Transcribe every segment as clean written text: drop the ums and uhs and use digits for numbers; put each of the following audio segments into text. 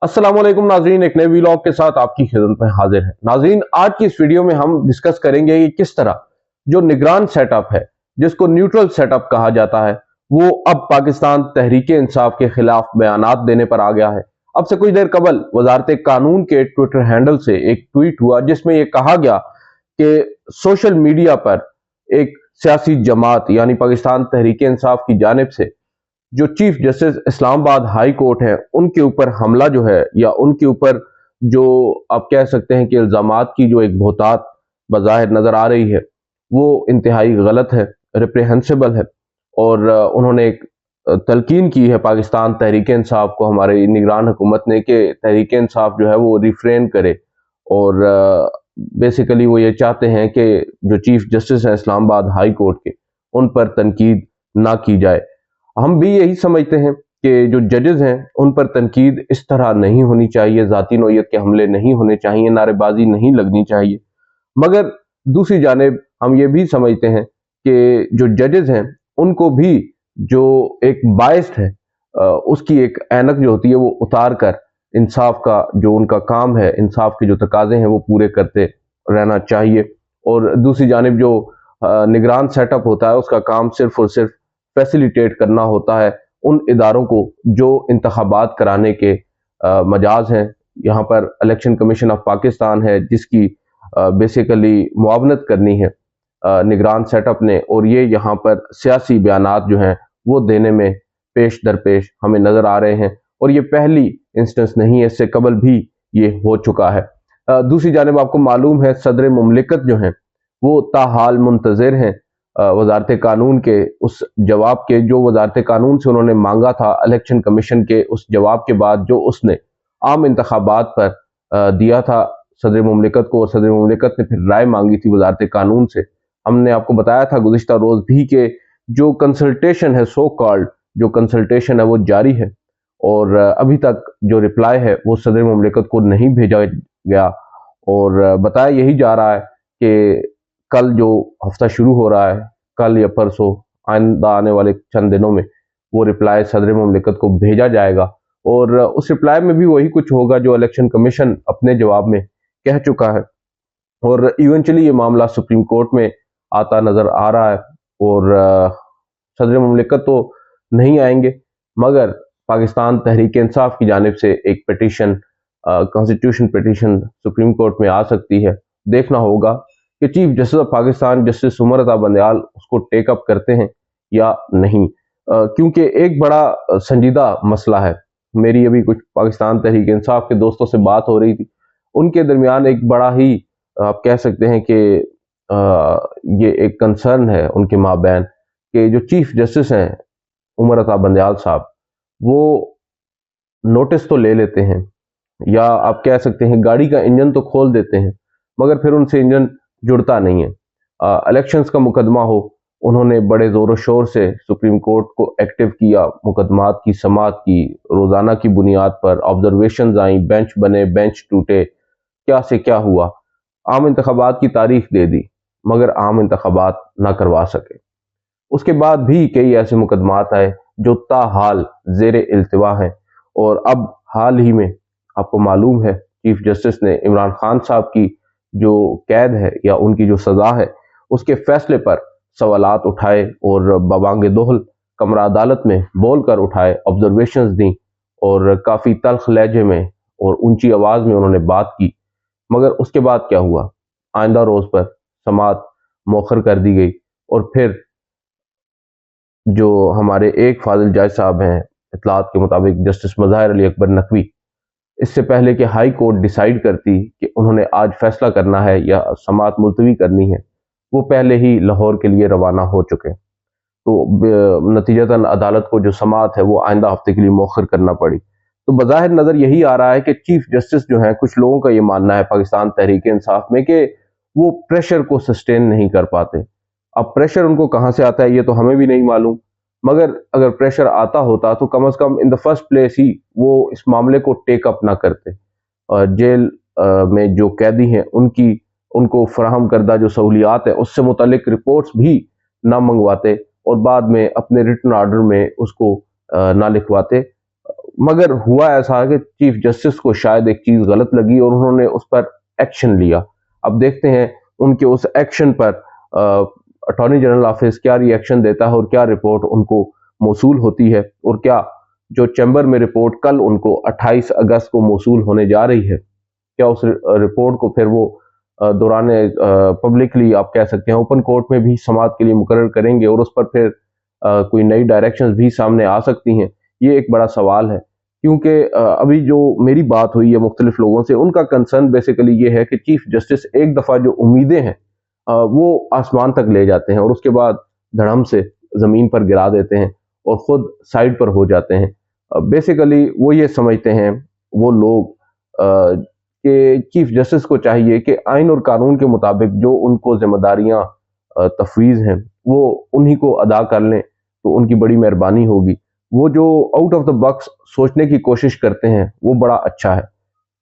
अस्सलाम वालेकुम नाज़रीन, एक नए वीलॉग के साथ आपकी खिदमत में हाजिर है। नाज़रीन, आज की इस वीडियो में हम डिस्कस करेंगे कि किस तरह जो निगरान सेटअप है, जिसको न्यूट्रल सेटअप कहा जाता है, वो अब पाकिस्तान तहरीक इंसाफ के खिलाफ बयानात देने पर आ गया है। अब से कुछ देर कबल वजारत कानून के ट्विटर हैंडल से एक ट्वीट हुआ जिसमें यह कहा गया कि सोशल मीडिया पर एक सियासी जमात यानी पाकिस्तान तहरीक इंसाफ की जानिब से जो chief justice Islamabad high court है उनके ऊपर हमला जो है या उनके ऊपर जो आप कह सकते हैं कि इल्जामात की जो एक बहुतात बज़ाहिर नजर आ रही है वो इंतहाई गलत है, रिप्रेहेंसिबल है। और उन्होंने एक तलकीन की है पाकिस्तान तहरीक इंसाफ को, हमारे निगरान हुकूमत ने, कि तहरीक इंसाफ जो है वो रिफ्रेन करे। और बेसिकली वो ये चाहते हैं कि जो चीफ जस्टिस हैं इस्लामाबाद हाई कोर्ट के, उन पर तनकीद ना की जाए। हम भी यही समझते हैं कि जो जजेस हैं उन पर तनकीद इस तरह नहीं होनी चाहिए, ज़ाती नौयत के हमले नहीं होने चाहिए, नारेबाजी नहीं लगनी चाहिए। मगर दूसरी जानिब हम ये भी समझते हैं कि जो जजेस हैं उनको भी जो एक बायस्ड है उसकी एक ऐनक जो होती है वो उतार कर इंसाफ का जो उनका काम है, इंसाफ के जो तकाजे हैं वो पूरे करते रहना चाहिए। और दूसरी जानिब जो निगरान सेटअप होता है उसका काम सिर्फ और सिर्फ फैसिलिटेट करना होता है उन इदारों को जो इंतखाबात कराने के मजाज हैं। यहाँ पर इलेक्शन कमीशन ऑफ पाकिस्तान है जिसकी बेसिकली मुआवनत करनी है निगरान सेटअप ने, और ये यहाँ पर सियासी बयानात जो हैं वो देने में पेश दरपेश हमें नज़र आ रहे हैं। और ये पहली इंस्टेंस नहीं है, इससे कबल भी ये हो चुका है। दूसरी जानिब आपको मालूम है सदर मुमलिकत जो हैं वो ताहाल मुंतज़िर हैं वजारत कानून के उस जवाब के जो वजारत कानून से उन्होंने मांगा था इलेक्शन कमीशन के उस जवाब के बाद जो उसने आम इंतखाबात पर दिया था सदर मुमलिकत को, और सदर मुमलिकत ने फिर राय मांगी थी वजारत कानून से। हमने आपको बताया था गुज़िश्ता रोज़ भी कि जो कंसल्टेशन है, सो कॉल्ड जो कंसल्टेशन है वो जारी है, और अभी तक जो रिप्लाई है वो सदर मुमलिकत को नहीं भेजा गया। और बताया यही जा रहा है कि कल जो हफ्ता शुरू हो रहा है, कल या परसों आइंदा आने वाले चंद दिनों में वो रिप्लाई सदर मुमलिकत को भेजा जाएगा, और उस रिप्लाई में भी वही कुछ होगा जो इलेक्शन कमीशन अपने जवाब में कह चुका है। और इवेंचुअली ये मामला सुप्रीम कोर्ट में आता नज़र आ रहा है, और सदर मुमलिकत तो नहीं आएंगे मगर पाकिस्तान तहरीक इंसाफ की जानिब से एक petition, constitution petition supreme court में आ सकती है। देखना होगा कि chief justice of Pakistan justice Umar Ata Bandial उसको टेक अप करते हैं या नहीं, क्योंकि एक बड़ा संजीदा मसला है। मेरी अभी कुछ पाकिस्तान तहरीक इंसाफ के दोस्तों से बात हो रही थी, उनके दरमियान एक बड़ा ही आप कह सकते हैं कि ये एक कंसर्न है उनके माबैन कि जो चीफ जस्टिस हैं उमर अता बंदयाल साहब, वो नोटिस तो ले लेते हैं या आप कह सकते हैं गाड़ी का इंजन तो खोल देते हैं, मगर फिर उनसे इंजन जुड़ता नहीं है। इलेक्शंस का मुकदमा हो, उन्होंने बड़े ज़ोर शोर से सुप्रीम कोर्ट को एक्टिव किया, मुकदमात की समाअत की, रोज़ाना की बुनियाद पर ऑब्जर्वेशंस आई, बेंच बने, बेंच टूटे, क्या से क्या हुआ, आम इंतखाबात की तारीख दे दी मगर आम इंतखाबात ना करवा सके। उसके बाद भी कई ऐसे मुकदमात आए जो ताहाल ज़ेर इल्तिवा हैं, और अब हाल ही में आपको मालूम है चीफ जस्टिस ने इमरान खान साहब की जो कैद है या उनकी जो सज़ा है उसके फैसले पर सवालात उठाए, और बबांगे दोहल कमरा अदालत में बोल कर उठाए, ऑब्जर्वेशंस दी, और काफ़ी तल्ख लहजे में और ऊंची आवाज़ में उन्होंने बात की। मगर उसके बाद क्या हुआ, आइंदा रोज़ पर समाअत मौखर कर दी गई, और फिर जो हमारे एक फाजिल जज साहब हैं, इतलात के मुताबिक जस्टिस मज़ाहिर अली अकबर नकवी, इससे पहले कि हाई कोर्ट डिसाइड करती कि उन्होंने आज फैसला करना है या समाअत मुलतवी करनी है, वो पहले ही लाहौर के लिए रवाना हो चुके। तो नतीजतन अदालत को जो समाअत है वो आइंदा हफ्ते के लिए मौखर करना पड़ी। तो बज़ाहिर नज़र यही आ रहा है कि चीफ जस्टिस जो हैं, कुछ लोगों का ये मानना है पाकिस्तान तहरीक इंसाफ में कि वो प्रेशर को सस्टेन नहीं कर पाते। अब प्रेशर उनको कहाँ से आता है ये तो हमें भी नहीं मालूम, मगर अगर प्रेशर आता होता तो कम अज़ कम इन द फर्स्ट प्लेस ही वो इस मामले को टेक अप ना करते, जेल में जो कैदी हैं उनको फराहम करदा जो सहूलियात है उससे मुतल्लिक रिपोर्ट्स भी ना मंगवाते, और बाद में अपने रिटन आर्डर में उसको ना लिखवाते। मगर हुआ ऐसा कि चीफ जस्टिस को शायद एक चीज़ गलत लगी और उन्होंने उस पर एक्शन लिया। अब देखते हैं उनके उस एक्शन पर अटॉर्नी जनरल ऑफिस क्या रिएक्शन देता है और क्या रिपोर्ट उनको मौसूल होती है, और क्या जो चैम्बर में रिपोर्ट कल उनको 28 अगस्त को मौसूल होने जा रही है, क्या उस रिपोर्ट को फिर वो दौरान पब्लिकली आप कह सकते हैं ओपन कोर्ट में भी समाअत के लिए मुकर्रर करेंगे और उस पर फिर कोई नई डायरेक्शंस भी सामने आ सकती हैं। ये एक बड़ा सवाल है, क्योंकि अभी जो मेरी बात हुई है मुख्तलिफ लोगों से, उनका कंसर्न बेसिकली ये है कि चीफ जस्टिस एक दफ़ा जो उम्मीदें हैं वो आसमान तक ले जाते हैं और उसके बाद धड़म से ज़मीन पर गिरा देते हैं और ख़ुद साइड पर हो जाते हैं। बेसिकली वो ये समझते हैं वो लोग कि चीफ जस्टिस को चाहिए कि आइन और कानून के मुताबिक जो उनको जिम्मेदारियां तफवीज़ हैं वो उन्हीं को अदा कर लें तो उनकी बड़ी मेहरबानी होगी। वो जो आउट ऑफ द बॉक्स सोचने की कोशिश करते हैं वो बड़ा अच्छा है,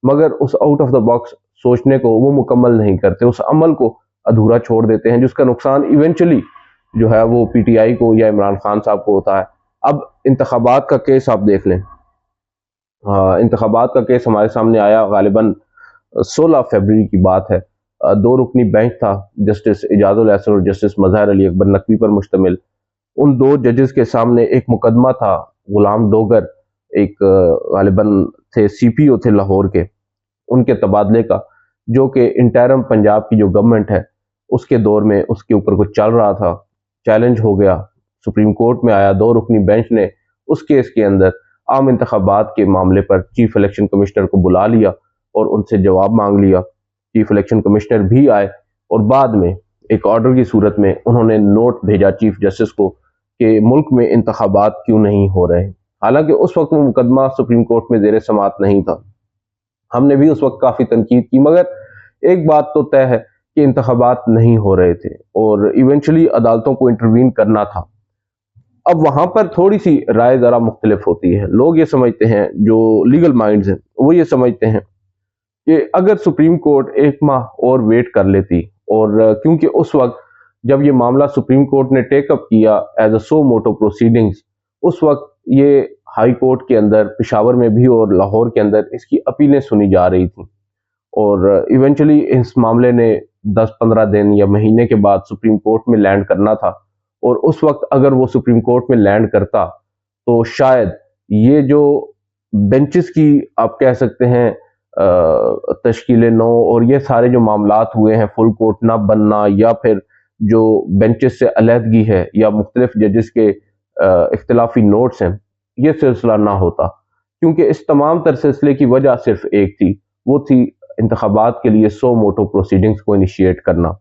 मगर उस आउट ऑफ द बॉक्स सोचने को वो मुकम्मल नहीं करते, उस अमल को अधूरा छोड़ देते हैं, जिसका नुकसान इवेंचुअली जो है वो पीटीआई को या इमरान खान साहब को होता है। अब इंतखाबात का केस आप देख लें, इंतखाबात का केस हमारे सामने आया गालिबन 16 फरवरी की बात है। दो रुकनी बेंच था, जस्टिस इजाजुल एहसन और जस्टिस मजहर अली अकबर नकवी पर मुश्तमिल। उन दो जजेस के सामने एक मुकदमा था, गुलाम डोगर एक गालिबन थे सीपीओ थे लाहौर के, उनके तबादले का, जो कि इंटरम पंजाब की जो गवर्नमेंट है उसके दौर में उसके ऊपर कुछ चल रहा था, चैलेंज हो गया, सुप्रीम कोर्ट में आया। दो रुकनी बेंच ने उस केस के अंदर आम इंतखाबात के मामले पर चीफ इलेक्शन कमिश्नर को बुला लिया और उनसे जवाब मांग लिया। चीफ इलेक्शन कमिश्नर भी आए और बाद में एक ऑर्डर की सूरत में उन्होंने नोट भेजा चीफ जस्टिस को कि मुल्क में इंतखाबात क्यों नहीं हो रहे। हालांकि उस वक्त वो मुकदमा सुप्रीम कोर्ट में ज़ेर समाअत नहीं था, हमने भी उस वक्त काफ़ी तनकीद की, मगर एक बात तो तय है कि इंतखाबात नहीं हो रहे थे और इवेंचुअली अदालतों को इंटरवीन करना था। अब वहां पर थोड़ी सी राय ज़रा मुख्तलिफ होती है। लोग ये समझते हैं, जो लीगल माइंड्स हैं वो ये समझते हैं कि अगर सुप्रीम कोर्ट एक माह और वेट कर लेती, और क्योंकि उस वक्त जब ये मामला सुप्रीम कोर्ट ने टेकअप किया as a suo motu proceedings, उस वक्त ये हाई कोर्ट के अंदर पेशावर में भी और लाहौर के अंदर इसकी अपीलें सुनी जा रही थी, और इवेंचुअली इस मामले ने 10-15 दिन या महीने के बाद सुप्रीम कोर्ट में लैंड करना था। और उस वक्त अगर वो सुप्रीम कोर्ट में लैंड करता तो शायद ये जो बेंचेस की आप कह सकते हैं तश्कील नौ और ये सारे जो मामलात हुए हैं, फुल कोर्ट ना बनना या फिर जो बेंचेस से अलहदगी है या मुख्तलिफ जजेस के इख्तलाफी नोट्स हैं, ये सिलसिला ना होता, क्योंकि इस तमाम तर सिलसिले की वजह सिर्फ एक थी, वो थी इंतखाबात के लिए सो मोटो प्रोसीडिंग्स को इनिशिएट करना।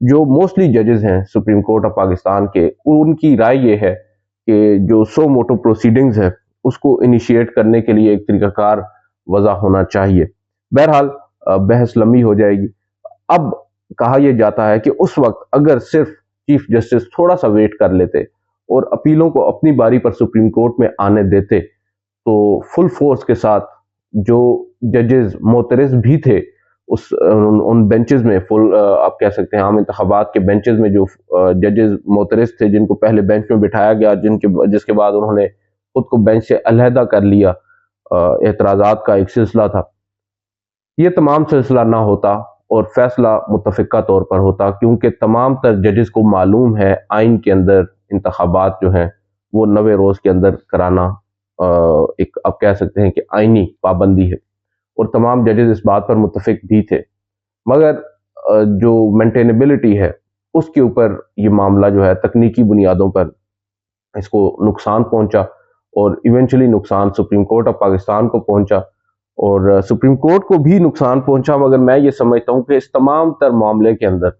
जो मोस्टली जजेस हैं सुप्रीम कोर्ट ऑफ पाकिस्तान के, उनकी राय ये है कि जो सो मोटो प्रोसीडिंग्स है उसको इनिशिएट करने के लिए एक तरीकाकार वजह होना चाहिए। बहरहाल बहस लंबी हो जाएगी। अब कहा यह जाता है कि उस वक्त अगर सिर्फ चीफ जस्टिस थोड़ा सा वेट कर लेते और अपीलों को अपनी बारी पर सुप्रीम कोर्ट में आने देते तो फुल फोर्स के साथ जो जजेस मोतरज भी थे उन बेंचेस में, फुल आप कह सकते हैं आम इंतखाबात के बेंचेस में जो जजेस मोतरज थे, जिनको पहले बेंच में बिठाया गया, जिसके बाद उन्होंने खुद को बेंच से अलहदा कर लिया, एतराज़ात का एक सिलसिला था, ये तमाम सिलसिला ना होता और फैसला मुतफ़िका तौर पर होता, क्योंकि तमाम तर जजेस को मालूम है आइन के अंदर इंतखाबात जो हैं वो 90 रोज़ के अंदर कराना एक आप कह सकते हैं कि आइनी पाबंदी है, और तमाम जजेस इस बात पर मुतफिक भी थे। मगर जो मेंटेनेबिलिटी है उसके ऊपर ये मामला जो है तकनीकी बुनियादों पर इसको नुकसान पहुंचा और इवेंचुअली नुकसान सुप्रीम कोर्ट ऑफ पाकिस्तान को पहुंचा और सुप्रीम कोर्ट को भी नुकसान पहुंचा। मगर मैं ये समझता हूं कि इस तमाम तर मामले के अंदर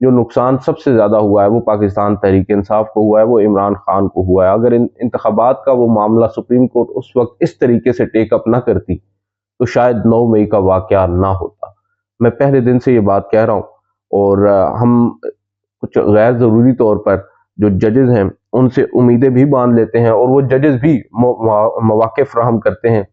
जो नुकसान सबसे ज़्यादा हुआ है वो पाकिस्तान तहरीक इंसाफ को हुआ है, वो इमरान खान को हुआ है। अगर इंतखाबात का वो मामला सुप्रीम कोर्ट उस वक्त इस तरीके से टेकअप ना करती तो शायद 9 मई का वाक़या ना होता। मैं पहले दिन से ये बात कह रहा हूँ, और हम कुछ गैर ज़रूरी तौर पर जो जजेस हैं उनसे उम्मीदें भी बांध लेते हैं, और वो जजेस भी मौक़े फ़राहम करते हैं,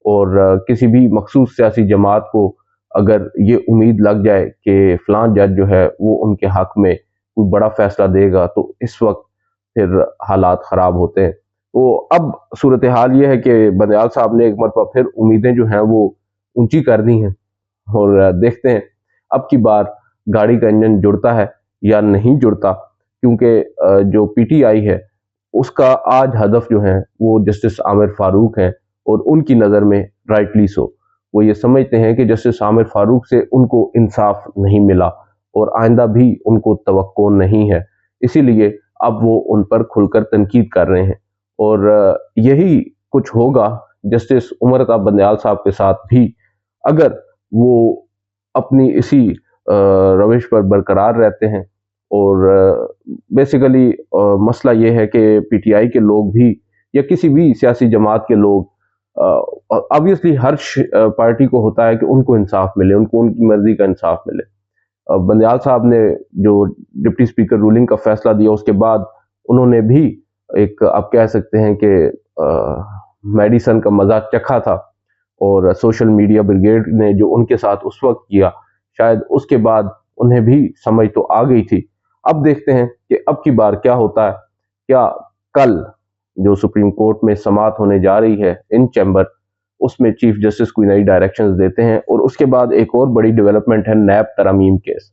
और किसी भी मखसूस सियासी जमात को अगर ये उम्मीद लग जाए कि फ़लाँ जज जो है वो उनके हक़ में कोई बड़ा फ़ैसला देगा तो इस वक्त फिर हालात ख़राब होते हैं। تو اب صورتحال یہ ہے کہ بندیال صاحب نے ایک مرتبہ پھر امیدیں جو ہیں وہ اونچی کر دی ہیں، اور دیکھتے ہیں اب کی بار گاڑی کا انجن جڑتا ہے یا نہیں جڑتا، کیونکہ جو پی ٹی آئی ہے اس کا آج ہدف جو ہے وہ جسٹس عامر فاروق ہیں، اور ان کی نظر میں رائٹلی سو، وہ یہ سمجھتے ہیں کہ جسٹس عامر فاروق سے ان کو انصاف نہیں ملا اور آئندہ بھی ان کو توقع نہیں ہے، اسی لیے اب وہ ان پر کھل کر تنقید کر رہے ہیں، اور یہی کچھ ہوگا جسٹس عمر عطا بندیال صاحب کے ساتھ بھی، اگر وہ اپنی اسی روش پر برقرار رہتے ہیں۔ اور بیسیکلی مسئلہ یہ ہے کہ پی ٹی آئی کے لوگ بھی یا کسی بھی سیاسی جماعت کے لوگ، آبویسلی ہر پارٹی کو ہوتا ہے کہ ان کو انصاف ملے، ان کو ان کی مرضی کا انصاف ملے۔ بندیال صاحب نے جو ڈپٹی اسپیکر رولنگ کا فیصلہ دیا، اس کے بعد انہوں نے بھی ایک آپ کہہ سکتے ہیں کہ میڈیسن کا مزہ چکھا تھا، اور سوشل میڈیا بریگیڈ نے جو ان کے ساتھ اس وقت کیا، شاید اس کے بعد انہیں بھی سمجھ تو آ گئی تھی۔ اب دیکھتے ہیں کہ اب کی بار کیا ہوتا ہے، کیا کل جو سپریم کورٹ میں سماعت ہونے جا رہی ہے ان چیمبر، اس میں چیف جسٹس کوئی نئی ڈائریکشنز دیتے ہیں، اور اس کے بعد ایک اور بڑی ڈیولپمنٹ ہے نیب ترامیم کیس۔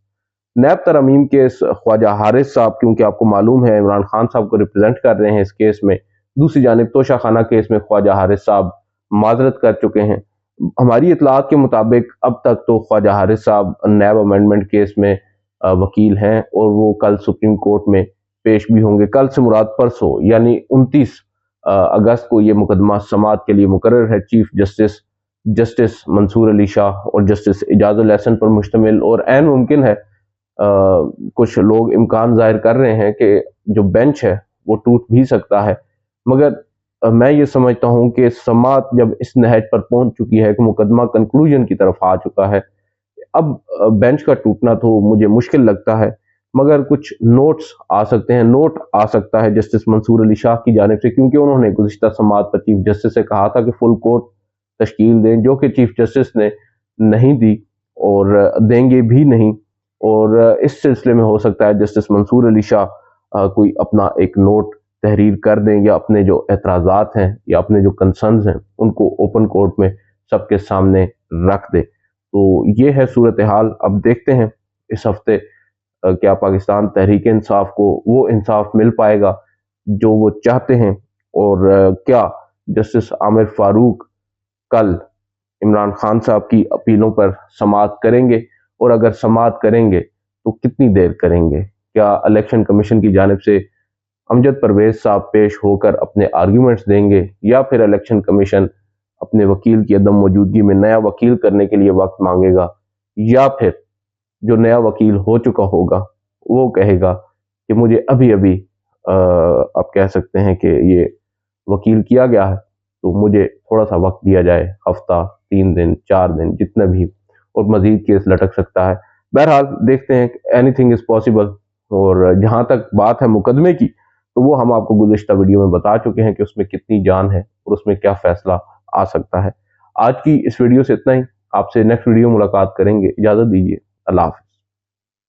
نیب ترامیم کیس خواجہ حارث صاحب، کیونکہ آپ کو معلوم ہے عمران خان صاحب کو ریپرزینٹ کر رہے ہیں اس کیس میں، دوسری جانب توشہ خانہ کیس میں خواجہ حارث صاحب معذرت کر چکے ہیں۔ ہماری اطلاعات کے مطابق اب تک تو خواجہ حارث صاحب نیب امینڈمنٹ کیس میں وکیل ہیں، اور وہ کل سپریم کورٹ میں پیش بھی ہوں گے۔ کل سے مراد پرسوں یعنی 29 اگست کو یہ مقدمہ سماعت کے لیے مقرر ہے۔ چیف جسٹس منصور علی شاہ اور جسٹس اعجاز الاحسن پر مشتمل، اور عین ممکن ہے کچھ لوگ امکان ظاہر کر رہے ہیں کہ جو بینچ ہے وہ ٹوٹ بھی سکتا ہے، مگر میں یہ سمجھتا ہوں کہ سماعت جب اس نہج پر پہنچ چکی ہے کہ مقدمہ کنکلوژن کی طرف آ چکا ہے، اب بینچ کا ٹوٹنا تو مجھے مشکل لگتا ہے، مگر کچھ نوٹ آ سکتا ہے جسٹس منصور علی شاہ کی جانب سے، کیونکہ انہوں نے گزشتہ سماعت پر چیف جسٹس سے کہا تھا کہ فل کورٹ تشکیل دیں، جو کہ چیف جسٹس نے نہیں دی اور دیں گے بھی نہیں، اور اس سلسلے میں ہو سکتا ہے جسٹس منصور علی شاہ کوئی اپنا ایک نوٹ تحریر کر دیں، یا اپنے جو اعتراضات ہیں یا اپنے جو کنسرنز ہیں ان کو اوپن کورٹ میں سب کے سامنے رکھ دے۔ تو یہ ہے صورتحال۔ اب دیکھتے ہیں اس ہفتے کیا پاکستان تحریک انصاف کو وہ انصاف مل پائے گا جو وہ چاہتے ہیں، اور کیا جسٹس عامر فاروق کل عمران خان صاحب کی اپیلوں پر سماعت کریں گے، اور اگر سماعت کریں گے تو کتنی دیر کریں گے؟ کیا الیکشن کمیشن کی جانب سے امجد پرویز صاحب پیش ہو کر اپنے آرگیومنٹس دیں گے، یا پھر الیکشن کمیشن اپنے وکیل کی عدم موجودگی میں نیا وکیل کرنے کے لیے وقت مانگے گا، یا پھر جو نیا وکیل ہو چکا ہوگا وہ کہے گا کہ مجھے ابھی آپ کہہ سکتے ہیں کہ یہ وکیل کیا گیا ہے تو مجھے تھوڑا سا وقت دیا جائے، ہفتہ، 3 دن، 4 دن، جتنا بھی، اور مزید کیس لٹک سکتا ہے۔ بہرحال دیکھتے ہیں، اینی تھنگ از پاسبل۔ اور جہاں تک بات ہے مقدمے کی، تو وہ ہم آپ کو گزشتہ ویڈیو میں بتا چکے ہیں کہ اس میں کتنی جان ہے اور اس میں کیا فیصلہ آ سکتا ہے۔ آج کی اس ویڈیو سے اتنا ہی، آپ سے نیکسٹ ویڈیو ملاقات کریں گے، اجازت دیجیے، اللہ حافظ۔